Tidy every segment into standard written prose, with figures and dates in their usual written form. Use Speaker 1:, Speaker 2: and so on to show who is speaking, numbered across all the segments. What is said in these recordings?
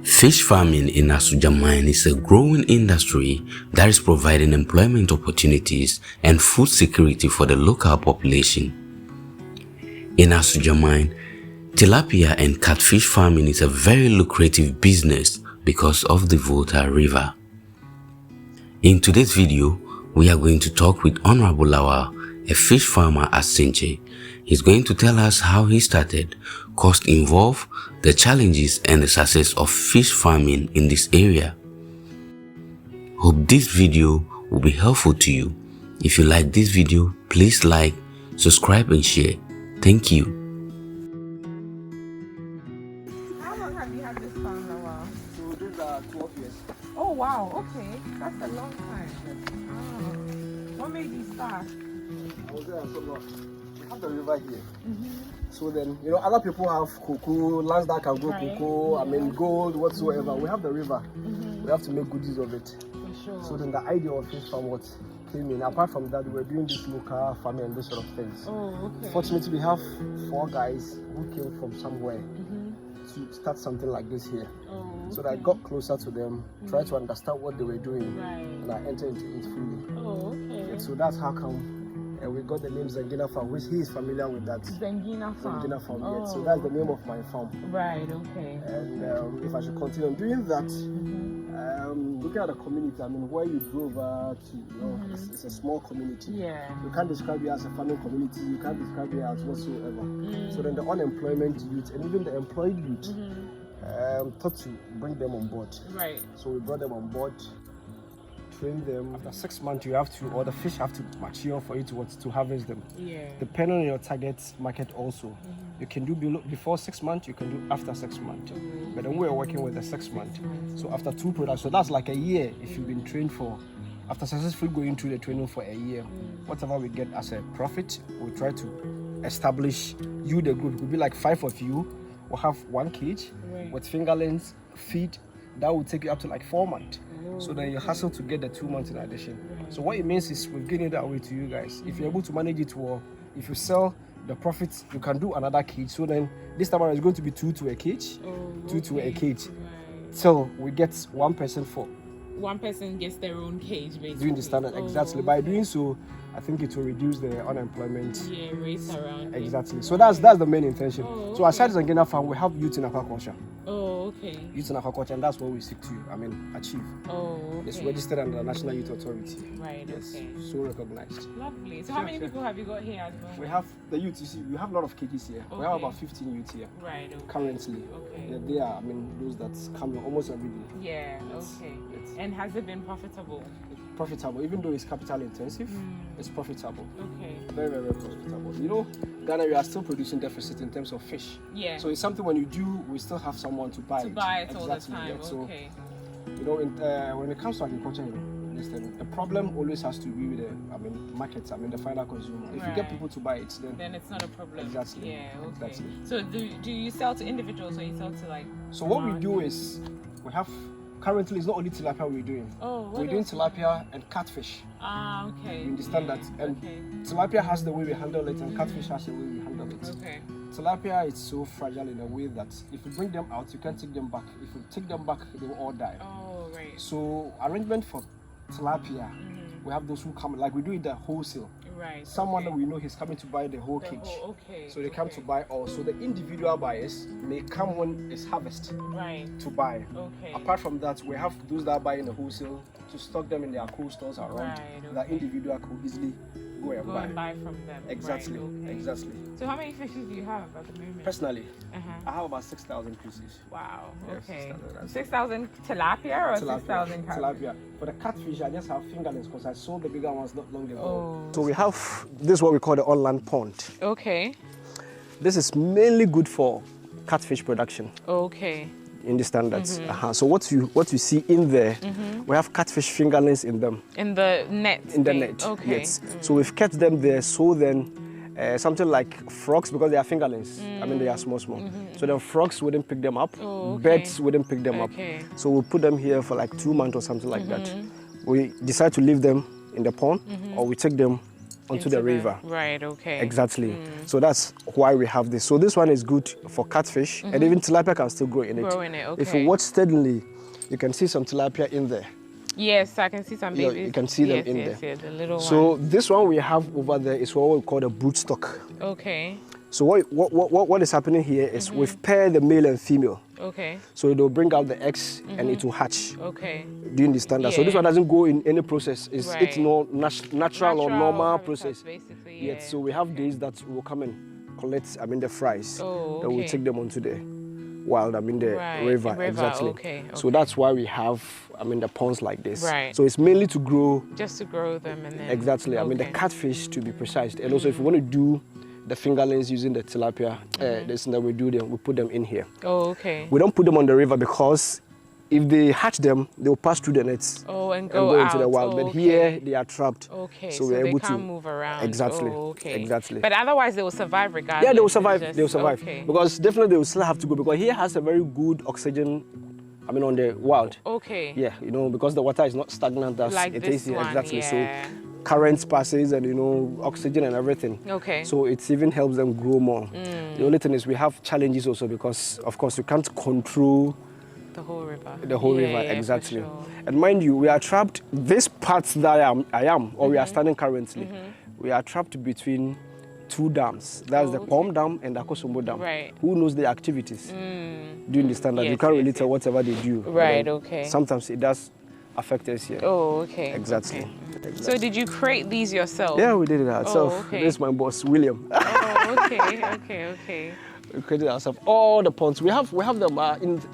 Speaker 1: Fish farming in Asuogyaman is a growing industry that is providing employment opportunities and food security for the local population. In Asuogyaman, tilapia and catfish farming is a very lucrative business because of the Volta River. In today's video, we are going to talk with Honorable Lawal, a fish farmer at Senchi. He's going to tell us how he started, cost involved, the challenges and the success of fish farming in this area. Hope this video will be helpful to you. If you like this video, please like, subscribe and share. Thank you.
Speaker 2: How long have you had this farm, Lawal?
Speaker 3: So these are 12 years.
Speaker 2: Oh wow, okay. That's a long time. What made you start?
Speaker 3: I was there so long. We have the river here. So then, you know, other people have cocoa, lands that can grow cocoa, I mean gold, whatsoever. We have the river. We have to make good use of it.
Speaker 2: For sure.
Speaker 3: So then the idea of fish farm what came in. Apart from that, we were doing this local farming and those sort of things.
Speaker 2: Oh, okay.
Speaker 3: Fortunately, we have 4 guys who came from somewhere to start something like this here.
Speaker 2: Oh,
Speaker 3: So that I got closer to them, tried to understand what they were doing,
Speaker 2: right.
Speaker 3: and I entered into it fully.
Speaker 2: Oh, okay.
Speaker 3: So that's how come we got the name Zengina Farm, which he is familiar with that.
Speaker 2: Zengina Farm.
Speaker 3: Zengina Farm,
Speaker 2: Oh.
Speaker 3: yes. So that's the name of my farm.
Speaker 2: Right, okay.
Speaker 3: And if I should continue doing that, looking at the community, I mean, where you drove to, you know, it's a small community.
Speaker 2: Yeah.
Speaker 3: You can't describe it as a farming community, you can't describe it as whatsoever. So then the unemployment youth and even the employed youth thought to bring them on board.
Speaker 2: Right.
Speaker 3: So we brought them on board, train them. After 6 months, you have to, or the fish have to mature for you to harvest them.
Speaker 2: Yeah.
Speaker 3: Depending on your target market also. You can do before 6 months, you can do after 6 months. But then we're working with the 6 months. So after 2 products, so that's like a year if you've been trained for, after successfully going through the training for a year, whatever we get as a profit, we'll try to establish you the group. It could be like 5 of you, we'll have 1 cage with fingerlings, feed, that will take you up to like 4 months. So then you hustle to get the 2 months in addition. So what it means is we've given it that way to you guys. If you're able to manage it well, if you sell the profits, you can do another cage. So then this time around it's going to be 2 to a cage, 2 to a cage. Till we get 1 person for.
Speaker 2: 1 person gets their own cage, basically.
Speaker 3: Doing the standard, exactly. By doing so, I think it will reduce the unemployment.
Speaker 2: Yeah, race around.
Speaker 3: Exactly. So that's the main intention.
Speaker 2: Oh,
Speaker 3: So aside from Zengina Farm, we have youth in aquaculture.
Speaker 2: Oh, okay.
Speaker 3: Youth in aquaculture, and that's what we seek to, achieve.
Speaker 2: Oh, okay.
Speaker 3: It's registered under the National Youth Authority.
Speaker 2: Right,
Speaker 3: Yes,
Speaker 2: okay.
Speaker 3: so recognized.
Speaker 2: Lovely. So how many people have you got here as well?
Speaker 3: We have the youth, you see, we have a lot of cages here. We have about 15 youth here
Speaker 2: Right, okay.
Speaker 3: currently.
Speaker 2: Okay.
Speaker 3: Yeah, they are, those that come almost every day.
Speaker 2: Yeah, okay.
Speaker 3: Yes.
Speaker 2: And has it been profitable?
Speaker 3: Profitable, even though it's capital intensive, it's profitable.
Speaker 2: Okay.
Speaker 3: Very, very, very profitable. You know, Ghana, we are still producing deficit in terms of fish.
Speaker 2: Yeah.
Speaker 3: So it's something when you do, we still have someone to buy
Speaker 2: to
Speaker 3: it.
Speaker 2: buy it all the
Speaker 3: Exactly,
Speaker 2: time.
Speaker 3: yeah. So,
Speaker 2: Okay.
Speaker 3: you know, when it comes to agriculture, listen, the problem always has to be with the, markets, the final consumer. If you get people to buy it,
Speaker 2: then it's not a problem.
Speaker 3: Exactly.
Speaker 2: Yeah, okay.
Speaker 3: Exactly.
Speaker 2: So do you sell to individuals or you sell to like...
Speaker 3: So what we do is, we have, currently it's not only tilapia we're doing.
Speaker 2: Oh, what
Speaker 3: We're doing
Speaker 2: else?
Speaker 3: tilapia and catfish.
Speaker 2: Ah, okay.
Speaker 3: You understand that? And tilapia has the way we handle it and catfish has the way we handle it.
Speaker 2: Okay.
Speaker 3: Tilapia is so fragile in a way that if you bring them out, you can't take them back. If you take them back, they will all die.
Speaker 2: Oh, right.
Speaker 3: So arrangement for tilapia, we have those who come, like we do it the wholesale.
Speaker 2: Right.
Speaker 3: Someone that we know he's coming to buy the whole cage.
Speaker 2: Okay.
Speaker 3: So they come to buy all. So the individual buyers may come when it's harvest
Speaker 2: Right.
Speaker 3: to buy.
Speaker 2: Okay.
Speaker 3: Apart from that, we have those that buy in the wholesale to stock them in their cool stores around.
Speaker 2: Right,
Speaker 3: That individual could easily go and
Speaker 2: Go
Speaker 3: buy.
Speaker 2: and buy from them.
Speaker 3: Exactly.
Speaker 2: Right, okay.
Speaker 3: Exactly.
Speaker 2: So how many fishes do you have at the moment?
Speaker 3: Personally, I have about 6,000 pieces.
Speaker 2: Wow.
Speaker 3: Yeah,
Speaker 2: Okay.
Speaker 3: 6,000.
Speaker 2: 6,000 tilapia or 6,000 catfish?
Speaker 3: Tilapia. For the catfish, I just have fingerlings because I sold the bigger ones not long ago.
Speaker 2: Oh.
Speaker 3: So we have this is what we call the on-land pond.
Speaker 2: Okay.
Speaker 3: This is mainly good for catfish production.
Speaker 2: Okay.
Speaker 3: You understand that? So what you see in there, we have catfish fingerlings in them.
Speaker 2: In the net.
Speaker 3: In the
Speaker 2: thing.
Speaker 3: net.
Speaker 2: Okay.
Speaker 3: Yes. So we've kept them there. So then, something like frogs, because they are fingerlings. They are small. So then frogs wouldn't pick them up.
Speaker 2: Oh, okay.
Speaker 3: Birds wouldn't pick them
Speaker 2: Okay.
Speaker 3: up. So we'll put them here for like 2 months or something like that. We decide to leave them in the pond, or we take them onto the river.
Speaker 2: Right, okay.
Speaker 3: Exactly. So that's why we have this. So this one is good for catfish, and even tilapia can still grow in it.
Speaker 2: Grow in it, okay.
Speaker 3: If you watch steadily, you can see some tilapia in there.
Speaker 2: Yes, I can see some
Speaker 3: Yeah,
Speaker 2: babies.
Speaker 3: you can see them in
Speaker 2: yes,
Speaker 3: there.
Speaker 2: Yes, the little
Speaker 3: So
Speaker 2: one.
Speaker 3: this one we have over there is what we call the broodstock.
Speaker 2: Okay.
Speaker 3: So what is happening here is we've paired the male and female.
Speaker 2: Okay.
Speaker 3: So they'll bring out the eggs and it will hatch.
Speaker 2: Okay.
Speaker 3: Do you understand that? So this
Speaker 2: Yeah.
Speaker 3: one doesn't go in any process. It's
Speaker 2: Right.
Speaker 3: no natural or normal
Speaker 2: habitat,
Speaker 3: process.
Speaker 2: basically.
Speaker 3: Yet.
Speaker 2: Yeah.
Speaker 3: So we have days that will come and collect, the fries.
Speaker 2: Oh,
Speaker 3: Then we'll
Speaker 2: okay.
Speaker 3: take them onto the wild, the
Speaker 2: Right,
Speaker 3: river.
Speaker 2: the river,
Speaker 3: Exactly.
Speaker 2: okay,
Speaker 3: So
Speaker 2: okay.
Speaker 3: that's why we have, the ponds like this.
Speaker 2: Right.
Speaker 3: So it's mainly to grow.
Speaker 2: Just to grow them and then.
Speaker 3: Exactly. The
Speaker 2: Okay.
Speaker 3: catfish, to be precise. And also if you want to do the fingerlings using the tilapia, this that we do them, we put them in here.
Speaker 2: Oh, okay.
Speaker 3: We don't put them on the river because if they hatch them, they'll pass through the nets
Speaker 2: Oh, and
Speaker 3: and
Speaker 2: go
Speaker 3: go
Speaker 2: out.
Speaker 3: into the wild.
Speaker 2: Oh,
Speaker 3: But
Speaker 2: okay.
Speaker 3: here they are trapped.
Speaker 2: Okay,
Speaker 3: So
Speaker 2: so
Speaker 3: we're
Speaker 2: they
Speaker 3: able
Speaker 2: can't
Speaker 3: to
Speaker 2: move around.
Speaker 3: Exactly.
Speaker 2: Oh, okay.
Speaker 3: Exactly.
Speaker 2: But otherwise, they will survive regardless.
Speaker 3: Yeah, they will
Speaker 2: It's
Speaker 3: survive.
Speaker 2: just-
Speaker 3: They will survive
Speaker 2: Okay.
Speaker 3: because definitely they will still have to go because here has a very good oxygen. On the wild.
Speaker 2: Okay.
Speaker 3: Yeah, because the water is not stagnant as
Speaker 2: Like
Speaker 3: it
Speaker 2: this
Speaker 3: is here.
Speaker 2: one,
Speaker 3: Exactly.
Speaker 2: yeah.
Speaker 3: So currents passes and oxygen and everything.
Speaker 2: Okay.
Speaker 3: So it even helps them grow more. The only thing is we have challenges also because of course you can't control
Speaker 2: The whole river.
Speaker 3: the whole
Speaker 2: Yeah,
Speaker 3: river.
Speaker 2: yeah, for
Speaker 3: Exactly.
Speaker 2: sure.
Speaker 3: And mind you, we are trapped. This part that I am, or we are standing currently, we are trapped between two dams. That's the
Speaker 2: okay.
Speaker 3: Palm Dam and the Akosombo Dam.
Speaker 2: Right.
Speaker 3: Who knows their activities? Do you understand that? You
Speaker 2: Yes,
Speaker 3: can't really
Speaker 2: yes,
Speaker 3: tell whatever they do.
Speaker 2: Right,
Speaker 3: But
Speaker 2: okay.
Speaker 3: Sometimes it does affect us here.
Speaker 2: Oh, okay.
Speaker 3: Exactly.
Speaker 2: Okay.
Speaker 3: Exactly.
Speaker 2: So did you create these yourself?
Speaker 3: Yeah, we did it ourselves.
Speaker 2: Oh, okay.
Speaker 3: This is my boss, William.
Speaker 2: Oh, okay.
Speaker 3: We created ourselves. All the ponds. We have them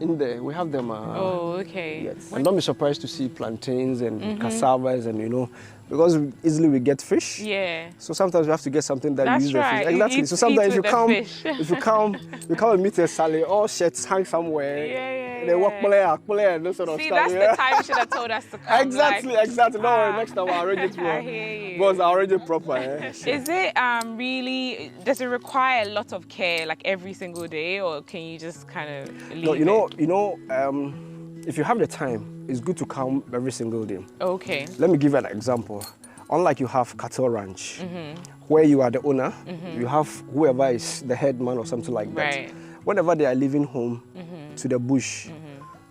Speaker 3: in there. We have them.
Speaker 2: Oh, okay.
Speaker 3: Yes. And don't be surprised to see plantains and cassavas and because easily we get fish.
Speaker 2: Yeah.
Speaker 3: So sometimes we have to get something that
Speaker 2: That's
Speaker 3: uses the
Speaker 2: right.
Speaker 3: fish. Exactly.
Speaker 2: Eat-
Speaker 3: So sometimes
Speaker 2: eat
Speaker 3: you
Speaker 2: with the
Speaker 3: come,
Speaker 2: fish.
Speaker 3: if you come and meet a Sally, all shirts hang somewhere.
Speaker 2: Yeah,
Speaker 3: They walk play and those sort of
Speaker 2: See,
Speaker 3: stuff.
Speaker 2: that's the time you should have told us to come.
Speaker 3: Exactly.
Speaker 2: Like,
Speaker 3: Don't worry. Next time I'll arrange it for.
Speaker 2: I hear you.
Speaker 3: Because I'll arrange it proper. Eh? Sure.
Speaker 2: Is it really, does it require a lot of care, like every single day, or can you just kind of leave
Speaker 3: No,
Speaker 2: it?
Speaker 3: if you have the time, it's good to come every single day.
Speaker 2: Okay.
Speaker 3: Let me give an example. Unlike you have cattle ranch, where you are the owner, you have whoever is the headman or something like that.
Speaker 2: Right.
Speaker 3: Whenever they are leaving home to the bush,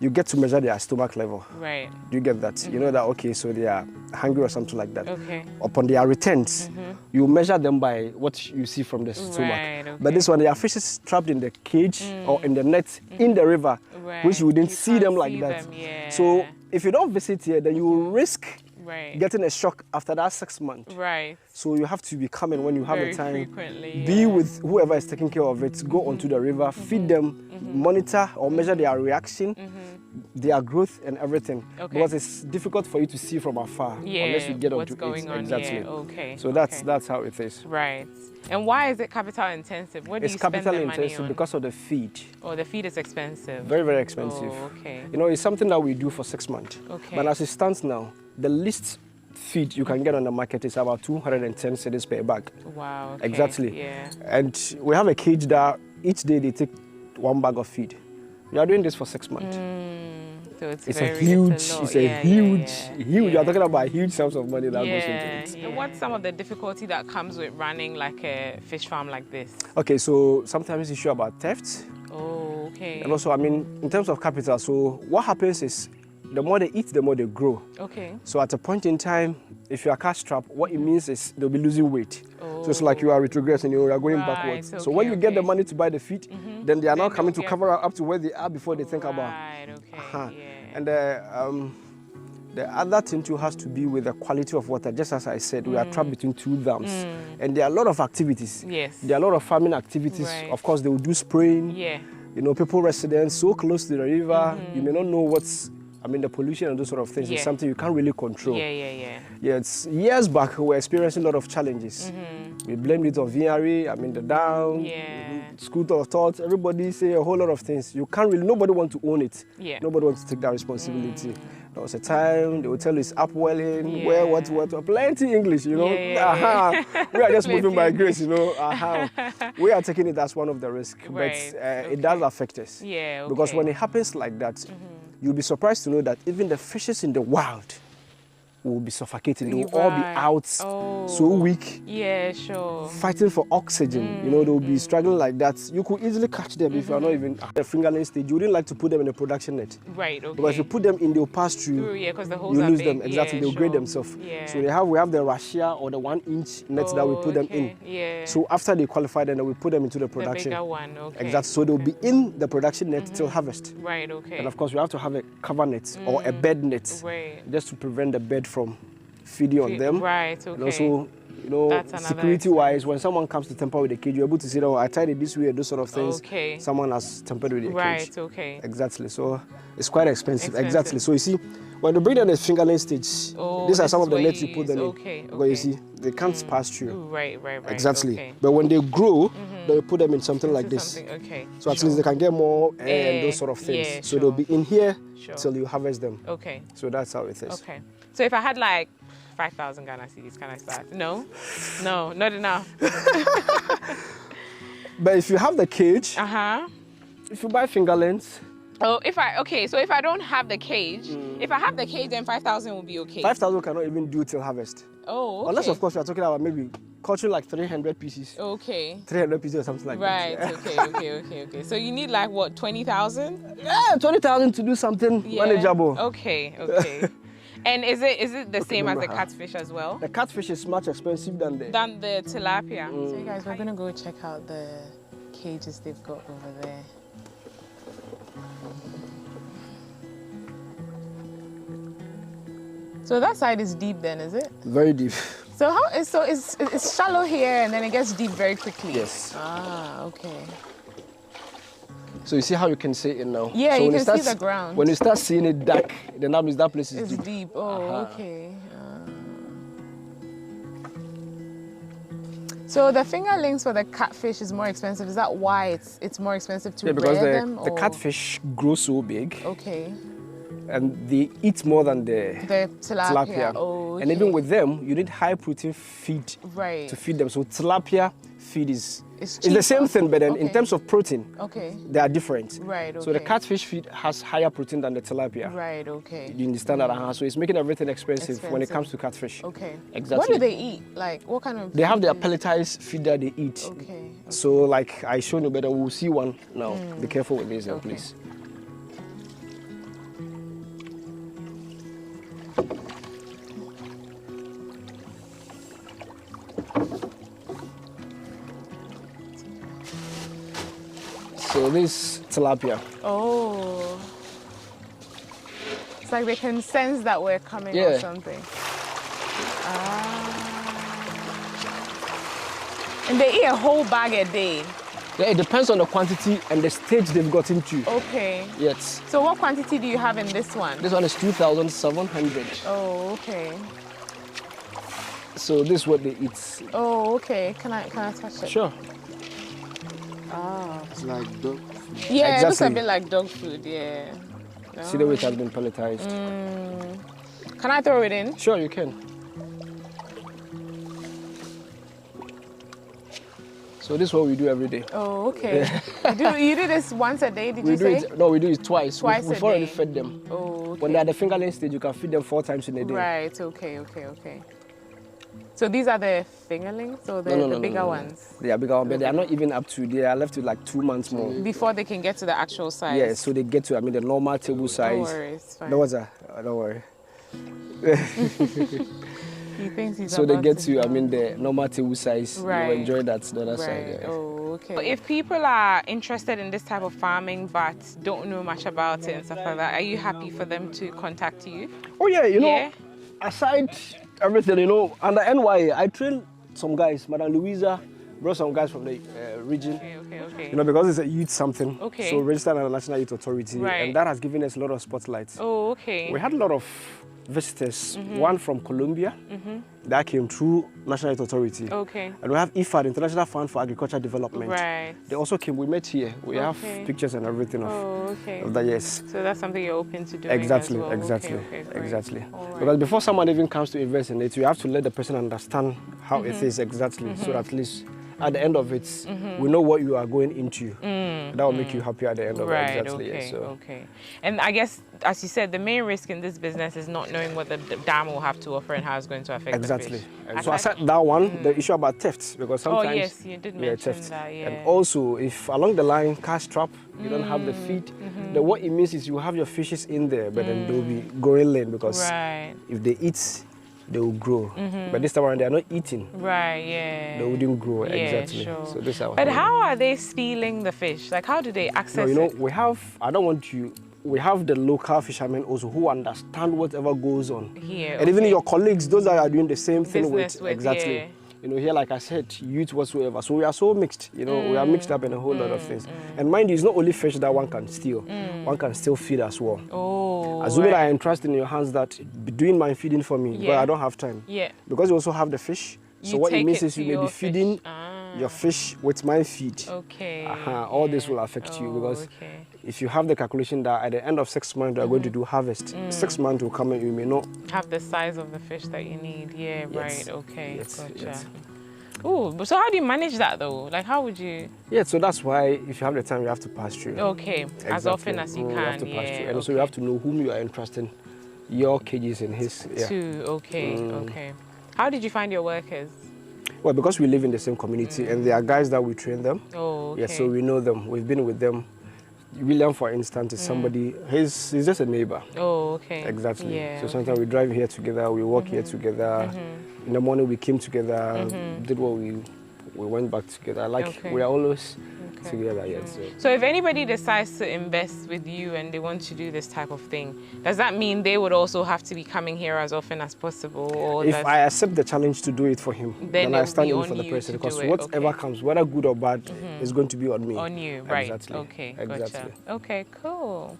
Speaker 3: you get to measure their stomach level.
Speaker 2: Right.
Speaker 3: Do you get that? You know that, okay, so they are hungry or something like that.
Speaker 2: Okay.
Speaker 3: Upon their returns, you measure them by what you see from the stomach.
Speaker 2: Right,
Speaker 3: But
Speaker 2: okay.
Speaker 3: this one, there are fishes trapped in the cage or in the net in the river,
Speaker 2: Right.
Speaker 3: which you wouldn't
Speaker 2: You
Speaker 3: see
Speaker 2: can't
Speaker 3: them like
Speaker 2: see
Speaker 3: that.
Speaker 2: them, yeah.
Speaker 3: So if you don't visit here, then you will risk
Speaker 2: Right.
Speaker 3: getting a shock after that 6 months.
Speaker 2: Right.
Speaker 3: So you have to be coming when you have
Speaker 2: Very
Speaker 3: the time.
Speaker 2: frequently,
Speaker 3: Be
Speaker 2: yeah.
Speaker 3: with whoever is taking care of it. Go onto the river, feed them, monitor or measure their reaction, their growth and everything.
Speaker 2: Okay.
Speaker 3: Because it's difficult for you to see from afar
Speaker 2: Yeah.
Speaker 3: unless you get
Speaker 2: what's
Speaker 3: onto
Speaker 2: going
Speaker 3: it.
Speaker 2: on
Speaker 3: Exactly.
Speaker 2: here? Okay.
Speaker 3: So that's
Speaker 2: okay.
Speaker 3: how it is.
Speaker 2: Right. And why is it capital intensive? What do
Speaker 3: It's
Speaker 2: you spend
Speaker 3: capital
Speaker 2: the money
Speaker 3: intensive
Speaker 2: on?
Speaker 3: because of the feed.
Speaker 2: Oh, the feed is expensive.
Speaker 3: Very, very expensive.
Speaker 2: Oh, okay.
Speaker 3: It's something that we do for 6 months.
Speaker 2: Okay.
Speaker 3: But as it stands now, the least feed you can get on the market is about 210 cedis per bag.
Speaker 2: Wow. Okay.
Speaker 3: Exactly.
Speaker 2: Yeah.
Speaker 3: And we have a cage that each day they take 1 bag of feed. We are doing this for 6 months.
Speaker 2: So it's
Speaker 3: It's
Speaker 2: very,
Speaker 3: a huge,
Speaker 2: lot.
Speaker 3: it's a
Speaker 2: Yeah,
Speaker 3: huge,
Speaker 2: yeah,
Speaker 3: huge.
Speaker 2: yeah.
Speaker 3: You're talking about huge sums of money that goes into
Speaker 2: Yeah.
Speaker 3: it.
Speaker 2: And what's some of the difficulty that comes with running like a fish farm like this?
Speaker 3: Okay, so sometimes issue about theft.
Speaker 2: Oh, okay.
Speaker 3: And also, in terms of capital, so what happens is the more they eat, the more they grow.
Speaker 2: Okay.
Speaker 3: So at a point in time, if you are cash strapped, what it means is they'll be losing weight. So it's like you are retrogressing, you are going
Speaker 2: Right,
Speaker 3: backwards. So
Speaker 2: okay,
Speaker 3: when you get the
Speaker 2: okay.
Speaker 3: money to buy the feed, then they are now
Speaker 2: Then
Speaker 3: coming
Speaker 2: they'll
Speaker 3: to
Speaker 2: get-
Speaker 3: cover up to where they are before they think about.
Speaker 2: Right, okay,
Speaker 3: Uh-huh.
Speaker 2: yeah.
Speaker 3: And the other thing too has to be with the quality of water. Just as I said, we are trapped between two dams. And there are a lot of activities.
Speaker 2: Yes.
Speaker 3: There are a lot of farming activities.
Speaker 2: Right.
Speaker 3: Of course, they will do spraying.
Speaker 2: Yeah.
Speaker 3: People residents so close to the river, you may not know what's, the pollution and those sort of things.
Speaker 2: Yeah.
Speaker 3: It's something you can't really control.
Speaker 2: Yeah.
Speaker 3: Yeah, it's years back we were experiencing a lot of challenges. We blamed it on VRE, the dam,
Speaker 2: Yeah.
Speaker 3: school of thought, everybody say a whole lot of things. You can't really, nobody wants to own it.
Speaker 2: Yeah.
Speaker 3: Nobody wants to take that responsibility. There was a time, they would tell you it's upwelling,
Speaker 2: Yeah.
Speaker 3: where, what, plenty English,
Speaker 2: Yeah.
Speaker 3: We are just moving by
Speaker 2: Plenty
Speaker 3: grace, We are taking it as one of the risks,
Speaker 2: Right,
Speaker 3: but it does affect us.
Speaker 2: Yeah, okay.
Speaker 3: Because when it happens like that, you'll be surprised to know that even the fishes in the wild will be suffocating. They will all be out so weak.
Speaker 2: Yeah, sure.
Speaker 3: Fighting for oxygen. You know, they will be struggling like that. You could easily catch them if you are not even at the fingerling stage. You wouldn't like to put them in a production net.
Speaker 2: Right, okay.
Speaker 3: Because if you put them in, they'll pass through.
Speaker 2: Yeah, because the holes
Speaker 3: you
Speaker 2: are
Speaker 3: lose
Speaker 2: big.
Speaker 3: them. Exactly,
Speaker 2: Yeah,
Speaker 3: they'll
Speaker 2: sure.
Speaker 3: grade themselves.
Speaker 2: Yeah.
Speaker 3: So we have the Russia or the 1-inch nets that we put them in.
Speaker 2: Yeah.
Speaker 3: So after they qualify, then we put them into the production.
Speaker 2: The bigger one, okay.
Speaker 3: Exactly. So they'll be in the production net till harvest.
Speaker 2: Right, okay.
Speaker 3: And of course, we have to have a cover net or a bed net, just to prevent the bed from feeding on them.
Speaker 2: Right, okay.
Speaker 3: And also, you know, security-wise, when someone comes to tamper with the cage, you're able to say, oh, I tied it this way, or those sort of things.
Speaker 2: Okay.
Speaker 3: Someone has tampered with the cage.
Speaker 2: Right, okay.
Speaker 3: Exactly. So it's quite expensive. Exactly. So you see, when you bring them the fingerling stage, these are some of the nets you put them in.
Speaker 2: Okay.
Speaker 3: Because you see, they can't pass through.
Speaker 2: Right.
Speaker 3: Exactly.
Speaker 2: Okay.
Speaker 3: But when they grow, they'll put them in something like this.
Speaker 2: Okay.
Speaker 3: So at least they can get more air and those sort of things.
Speaker 2: Yeah,
Speaker 3: so they'll be in here
Speaker 2: Sure.
Speaker 3: till you harvest them.
Speaker 2: Okay.
Speaker 3: So that's how it is.
Speaker 2: Okay. So if I had like 5,000 Ghana cedis, can I start? No, not enough.
Speaker 3: But if you have the cage, if you buy fingerlings.
Speaker 2: Oh, if I don't have the cage, if I have the cage, then 5,000 will be okay.
Speaker 3: 5,000 cannot even do till harvest.
Speaker 2: Oh, okay.
Speaker 3: Unless, of course, we are talking about maybe culture like 300 pieces.
Speaker 2: Okay.
Speaker 3: 300 pieces or something like that.
Speaker 2: Right, okay. So you need like what, 20,000?
Speaker 3: Yeah, 20,000 to do something manageable.
Speaker 2: Okay. And is it the same as the catfish as well?
Speaker 3: The catfish is much expensive than the
Speaker 2: tilapia. So you guys, we're gonna go check out the cages they've got over there. So that side is deep then, is it?
Speaker 3: Very deep.
Speaker 2: So it's shallow here and then it gets deep very quickly?
Speaker 3: Yes.
Speaker 2: Ah, okay.
Speaker 3: So you see how you can see it now?
Speaker 2: Yeah,
Speaker 3: so
Speaker 2: you can see the ground.
Speaker 3: When you start seeing it dark, then that means that place is deep.
Speaker 2: It's deep. Oh, okay. So the fingerlings for the catfish is more expensive. Is that why it's more expensive to
Speaker 3: because
Speaker 2: rear them?
Speaker 3: The catfish grow so big.
Speaker 2: Okay.
Speaker 3: And they eat more than the tilapia.
Speaker 2: Oh, okay.
Speaker 3: And even with them, you need high protein feed to feed them. So tilapia feed is the same thing, but then in terms of protein, they are different.
Speaker 2: Right, okay.
Speaker 3: So the catfish feed has higher protein than the tilapia.
Speaker 2: Right, okay.
Speaker 3: You understand that? So it's making everything expensive when it comes to catfish.
Speaker 2: Okay.
Speaker 3: Exactly.
Speaker 2: What do they eat? Like, what kind of...
Speaker 3: They have their pelletized feed that they eat.
Speaker 2: Okay.
Speaker 3: So like I showed you, but we'll see one now. Be careful with this, please. So this tilapia.
Speaker 2: Oh. It's like they can sense that we're coming or something. And they eat a whole bag a day.
Speaker 3: Yeah, it depends on the quantity and the stage they've got into.
Speaker 2: Okay.
Speaker 3: Yes.
Speaker 2: So what quantity do you have in this one?
Speaker 3: This one is 2,700.
Speaker 2: Oh, okay.
Speaker 3: So this is what they eat.
Speaker 2: Oh, okay. Can I touch it?
Speaker 3: Sure.
Speaker 2: Ah.
Speaker 3: It's like dog food.
Speaker 2: Yeah, it looks a bit like dog food, yeah.
Speaker 3: See the way it has been pelletized.
Speaker 2: Can I throw it in?
Speaker 3: Sure, you can. So this is what we do every day.
Speaker 2: Oh, okay. You do this once a day, did you say?
Speaker 3: No, we do it twice.
Speaker 2: Twice
Speaker 3: We've
Speaker 2: a
Speaker 3: already
Speaker 2: day.
Speaker 3: fed them.
Speaker 2: Oh, okay.
Speaker 3: When they're at the fingerling stage, you can feed them 4 times in a day.
Speaker 2: Right, okay. So these are the fingerlings or the bigger ones?
Speaker 3: They are bigger ones, but they are not even up to, they are left with like 2 months more.
Speaker 2: Before they can get to the actual size?
Speaker 3: Yeah, so they get to, the normal table size.
Speaker 2: Don't worry, it's fine.
Speaker 3: Don't worry.
Speaker 2: He thinks he's
Speaker 3: so they get to, the normal table size.
Speaker 2: Right.
Speaker 3: You enjoy that, the other side. Yeah.
Speaker 2: Oh, okay. If people are interested in this type of farming but don't know much about it and stuff like that, are you happy for them to contact you?
Speaker 3: Oh yeah, you know, aside everything, under NYA, I trained some guys. Madam Louisa brought some guys from the region.
Speaker 2: Okay.
Speaker 3: Because it's a youth something.
Speaker 2: Okay.
Speaker 3: So registered at the National Youth Authority.
Speaker 2: Right.
Speaker 3: And that has given us a lot of spotlight.
Speaker 2: Oh, okay.
Speaker 3: We had a lot of visitors. One from Colombia that came through National Youth Authority.
Speaker 2: Okay.
Speaker 3: And we have IFAD, International Fund for Agricultural Development.
Speaker 2: Right.
Speaker 3: They also came. We met here. We have pictures and everything of that. Yes.
Speaker 2: So that's something you're open to doing
Speaker 3: Exactly.
Speaker 2: as well.
Speaker 3: Exactly.
Speaker 2: Okay,
Speaker 3: Exactly.
Speaker 2: Right.
Speaker 3: Because before someone even comes to invest in it, you have to let the person understand how it is exactly, so that at least at the end of it, we know what you are going into. That will make you happy at the end of it.
Speaker 2: Right,
Speaker 3: Exactly.
Speaker 2: okay,
Speaker 3: Yeah, so.
Speaker 2: okay. And I guess, as you said, the main risk in this business is not knowing what the dam will have to offer and how it's going to affect
Speaker 3: Exactly.
Speaker 2: the fish.
Speaker 3: So aside that one, the issue about theft, because
Speaker 2: Oh,
Speaker 3: sometimes
Speaker 2: yes, you did mention
Speaker 3: theft.
Speaker 2: that, yeah.
Speaker 3: And also, if along the line, cash trap, you don't have the feed, then what it means is you have your fishes in there, but then they'll be growing lean because if they eat, they will grow. But this time around, they are not eating.
Speaker 2: Right, yeah.
Speaker 3: They wouldn't grow,
Speaker 2: Yeah,
Speaker 3: exactly.
Speaker 2: sure.
Speaker 3: So this is how.
Speaker 2: But how are they stealing the fish? Like, how do they access
Speaker 3: No, you know,
Speaker 2: it?
Speaker 3: we have, I don't want you, we have the local fishermen also who understand whatever goes on.
Speaker 2: Here,
Speaker 3: and even your colleagues, those that are doing the same thing
Speaker 2: Business with,
Speaker 3: exactly.
Speaker 2: yeah.
Speaker 3: You know, here, like I said, youth whatsoever. So we are so mixed, you know, we are mixed up in a whole lot of things. And mind you, it's not only fish that one can steal. One can still feed as well.
Speaker 2: Oh,
Speaker 3: Assuming I entrust in your hands that be doing my feeding for me, but I don't have time.
Speaker 2: Yeah.
Speaker 3: Because you also have the fish. So
Speaker 2: You
Speaker 3: what it
Speaker 2: take
Speaker 3: means
Speaker 2: it
Speaker 3: is
Speaker 2: to
Speaker 3: you may be
Speaker 2: your
Speaker 3: feeding
Speaker 2: fish.
Speaker 3: your fish with my feed.
Speaker 2: Okay.
Speaker 3: All this will affect you because
Speaker 2: okay.
Speaker 3: if you have the calculation that at the end of 6 months you are going to do harvest, 6 months will come and you may not
Speaker 2: have the size of the fish that you need. Yeah,
Speaker 3: Yes.
Speaker 2: right. Okay,
Speaker 3: Yes,
Speaker 2: gotcha.
Speaker 3: yes.
Speaker 2: Oh, so how do you manage that though? Like, how would you?
Speaker 3: Yeah, so that's why if you have the time, you have to pass through.
Speaker 2: Okay, as often as you can.
Speaker 3: You have to pass
Speaker 2: yeah.
Speaker 3: through. And also you have to know whom you are entrusting your cages in his. Yeah.
Speaker 2: To okay, okay. How did you find your workers?
Speaker 3: Well, because we live in the same community and there are guys that we train them.
Speaker 2: Oh, okay.
Speaker 3: Yeah, so we know them. We've been with them. William, for instance, is somebody, he's just a neighbor.
Speaker 2: Oh, okay.
Speaker 3: Exactly.
Speaker 2: Yeah,
Speaker 3: So sometimes we drive here together, we walk here together. In the morning we came together, did what we went back together. Like we are always together. Yeah.
Speaker 2: So if anybody decides to invest with you and they want to do this type of thing, does that mean they would also have to be coming here as often as possible? Or
Speaker 3: if I accept the challenge to do it for him, then I stand in for the person because whatever comes, whether good or bad, is going to be on me.
Speaker 2: On you, right?
Speaker 3: Exactly.
Speaker 2: Okay,
Speaker 3: exactly.
Speaker 2: Gotcha. Okay, cool.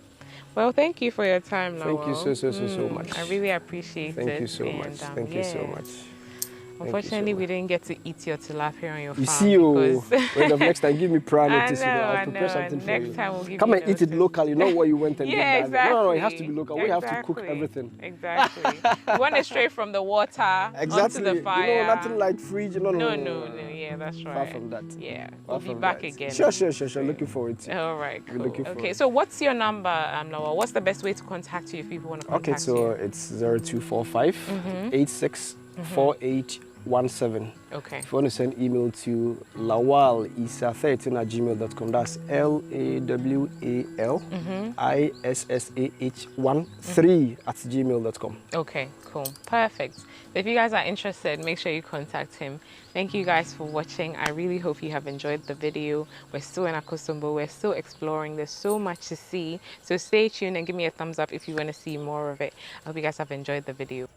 Speaker 2: Well, thank you for your time, Lawal.
Speaker 3: Thank you so much.
Speaker 2: I really appreciate it.
Speaker 3: Thank you so much. Thank you so much.
Speaker 2: Unfortunately, we didn't get to eat your tilapia on your farm.
Speaker 3: You see, when the next time, give me prior notice.
Speaker 2: I'll
Speaker 3: prepare something for you.
Speaker 2: Next time we'll give
Speaker 3: Come
Speaker 2: you
Speaker 3: and eat it locally, not what you went and
Speaker 2: yeah,
Speaker 3: did.
Speaker 2: exactly.
Speaker 3: No, it has to be local. We have to cook everything.
Speaker 2: Exactly. We want it straight from the water onto the fire.
Speaker 3: You know, nothing like fridge. No.
Speaker 2: Yeah, that's right.
Speaker 3: Far from that.
Speaker 2: Yeah, we'll be back again.
Speaker 3: Sure. Looking forward to it.
Speaker 2: All right, cool.
Speaker 3: Okay,
Speaker 2: so what's your number, Lawal? What's the best way to contact you if people want to contact you?
Speaker 3: Okay, so it's 0245 86 4817.
Speaker 2: Okay.
Speaker 3: If you want to send email to lawalissa13@gmail.com, that's LAWALISSAH13@gmail.com.
Speaker 2: Okay, cool. Perfect. If you guys are interested, make sure you contact him. Thank you guys for watching. I really hope you have enjoyed the video. We're still in Akosombo. We're still exploring. There's so much to see. So stay tuned and give me a thumbs up if you want to see more of it. I hope you guys have enjoyed the video.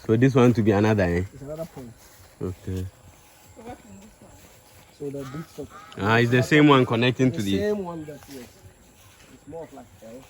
Speaker 1: So this one to be another, eh?
Speaker 3: It's another point.
Speaker 1: Okay.
Speaker 3: So the big stock.
Speaker 1: It's the same one connecting to the...
Speaker 3: same one that, yes. It's more of like L.